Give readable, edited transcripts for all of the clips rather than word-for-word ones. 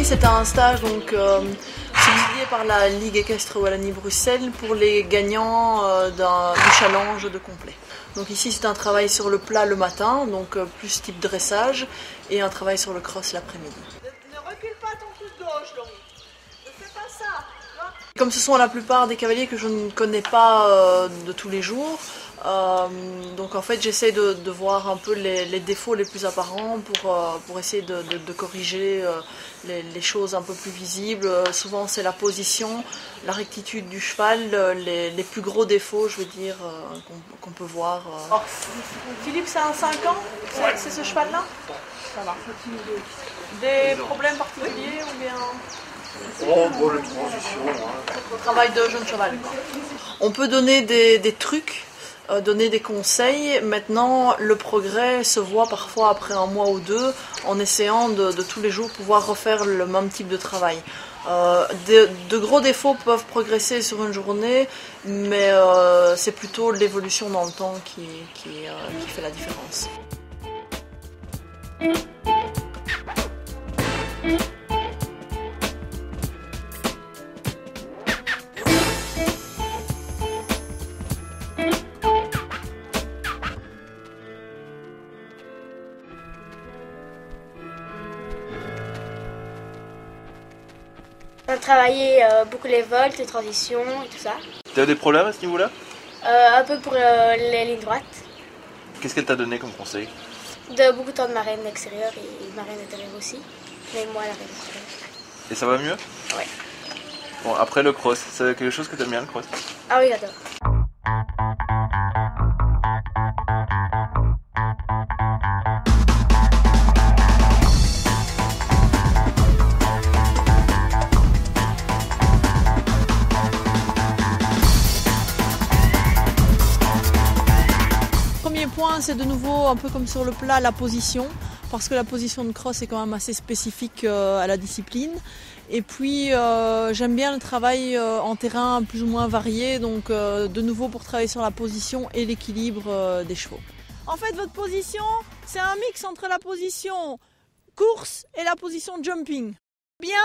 Ici, c'est un stage donc subsidié par la Ligue équestre Wallonie-Bruxelles pour les gagnants du challenge de complet. Donc ici, c'est un travail sur le plat le matin, donc plus type dressage, et un travail sur le cross l'après-midi. Ne recule pas ton pouce gauche, Laurie. Ne fais pas ça. Non. Comme ce sont la plupart des cavaliers que je ne connais pas de tous les jours, donc en fait j'essaie de voir un peu les défauts les plus apparents pour essayer de corriger les choses un peu plus visibles. Souvent c'est la position, la rectitude du cheval, les plus gros défauts je veux dire qu'on peut voir. Alors, Philippe c'est un 5 ans, c'est ce cheval là? Ça va. Des problèmes particuliers ou bien? Bonne transition. Travail de jeune cheval. On peut donner des trucs, donner des conseils. Maintenant, le progrès se voit parfois après un mois ou deux en essayant de tous les jours pouvoir refaire le même type de travail. De gros défauts peuvent progresser sur une journée, mais c'est plutôt l'évolution dans le temps qui fait la différence. On a travaillé beaucoup les volts, les transitions et tout ça. Tu as des problèmes à ce niveau-là? Un peu pour les lignes droites. Qu'est-ce qu'elle t'a donné comme conseil? Beaucoup de temps de marraine extérieure et marraine intérieure aussi. Mais moi, la marraine extérieure. Et ça va mieux? Ouais. Bon, après le cross, c'est quelque chose que t'aimes bien le cross? Ah oui, j'adore. Premier point, c'est de nouveau un peu comme sur le plat, la position, parce que la position de cross est quand même assez spécifique à la discipline. Et puis j'aime bien le travail en terrain plus ou moins varié, donc de nouveau pour travailler sur la position et l'équilibre des chevaux. En fait, votre position, c'est un mix entre la position course et la position jumping. Bien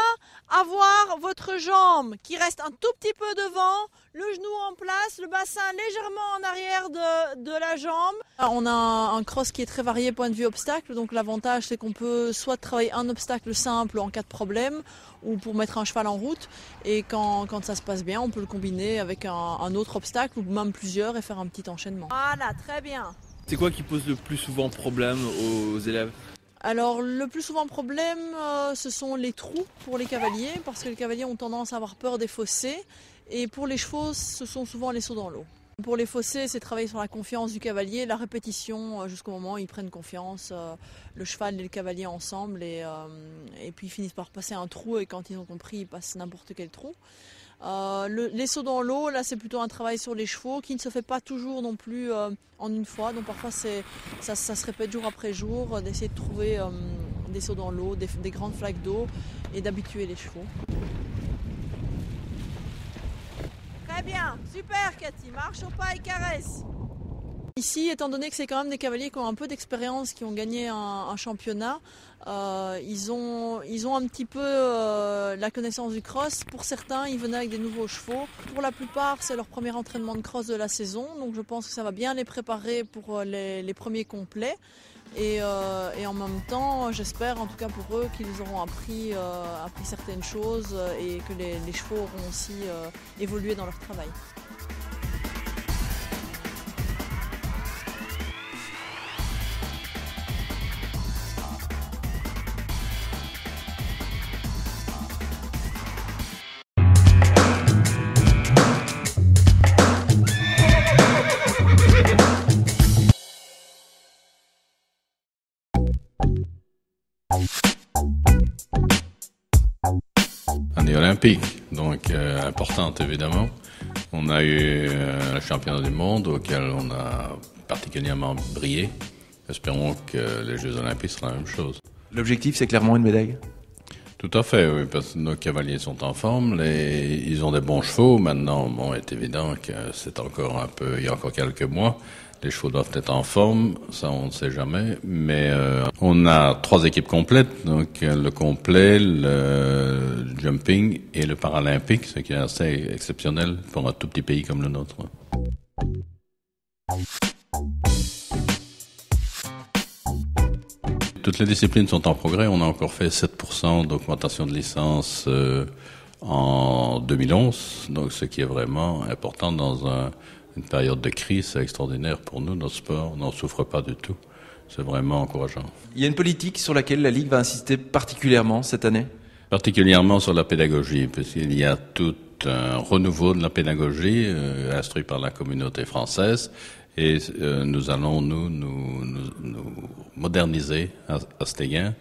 avoir votre jambe qui reste un tout petit peu devant, le genou en place, le bassin légèrement en arrière de la jambe. On a un cross qui est très varié point de vue obstacle, donc l'avantage c'est qu'on peut soit travailler un obstacle simple en cas de problème ou pour mettre un cheval en route, et quand ça se passe bien on peut le combiner avec un autre obstacle ou même plusieurs et faire un petit enchaînement. Voilà, très bien. C'est quoi qui pose le plus souvent problème aux élèves? Alors le plus souvent problème, ce sont les trous pour les cavaliers, parce que les cavaliers ont tendance à avoir peur des fossés, et pour les chevaux, ce sont souvent les sauts dans l'eau. Pour les fossés, c'est travailler sur la confiance du cavalier, la répétition jusqu'au moment où ils prennent confiance, le cheval et le cavalier ensemble, et puis ils finissent par passer un trou, et quand ils ont compris, ils passent n'importe quel trou. Les sauts dans l'eau, là c'est plutôt un travail sur les chevaux qui ne se fait pas toujours non plus en une fois, donc parfois ça se répète jour après jour, d'essayer de trouver des sauts dans l'eau, des grandes flaques d'eau et d'habituer les chevaux. Très bien, super Cathy, marche au pas et caresse. Ici, étant donné que c'est quand même des cavaliers qui ont un peu d'expérience, qui ont gagné un championnat, ils ont un petit peu la connaissance du cross. Pour certains, ils venaient avec des nouveaux chevaux. Pour la plupart, c'est leur premier entraînement de cross de la saison. Donc je pense que ça va bien les préparer pour les premiers complets. Et en même temps, j'espère en tout cas pour eux qu'ils auront appris certaines choses et que les chevaux auront aussi évolué dans leur travail. Année olympique, donc importante évidemment. On a eu le championnat du monde auquel on a particulièrement brillé. Espérons que les Jeux olympiques seront la même chose. L'objectif, c'est clairement une médaille? Tout à fait, oui, parce que nos cavaliers sont en forme, ils ont des bons chevaux. Maintenant, bon, il est évident que c'est encore un peu, il y a encore quelques mois, Les chevaux doivent être en forme, ça on ne sait jamais, mais on a 3 équipes complètes, donc le complet, le jumping et le paralympique, ce qui est assez exceptionnel pour un tout petit pays comme le nôtre. Toutes les disciplines sont en progrès, on a encore fait 7% d'augmentation de licence en 2011, donc ce qui est vraiment important dans une période de crise, c'est extraordinaire pour nous, notre sport n'en souffre pas du tout. C'est vraiment encourageant. Il y a une politique sur laquelle la Ligue va insister particulièrement cette année ? Particulièrement sur la pédagogie, puisqu'il y a tout un renouveau de la pédagogie instruit par la communauté française et nous allons nous moderniser à cet égard,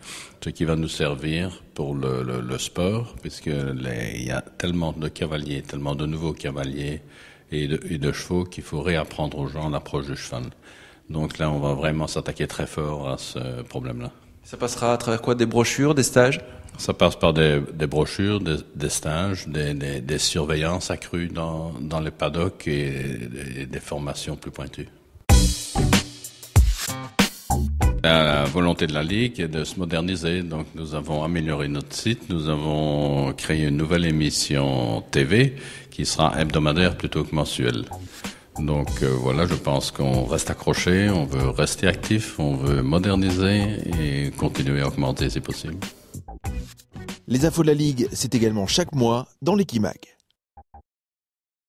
ce qui va nous servir pour le sport, puisqu'il y a tellement de cavaliers, tellement de nouveaux cavaliers et de chevaux qu'il faut réapprendre aux gens l'approche du cheval. Donc là, on va vraiment s'attaquer très fort à ce problème-là. Ça passera à travers quoi? Des brochures, des stages? Ça passe par des brochures, des stages, des surveillances accrues dans les paddocks et des formations plus pointues. La volonté de la Ligue est de se moderniser, donc nous avons amélioré notre site, nous avons créé une nouvelle émission TV qui sera hebdomadaire plutôt que mensuelle. Donc voilà, je pense qu'on reste accroché, on veut rester actif, on veut moderniser et continuer à augmenter si possible. Les infos de la Ligue, c'est également chaque mois dans l'Equimag.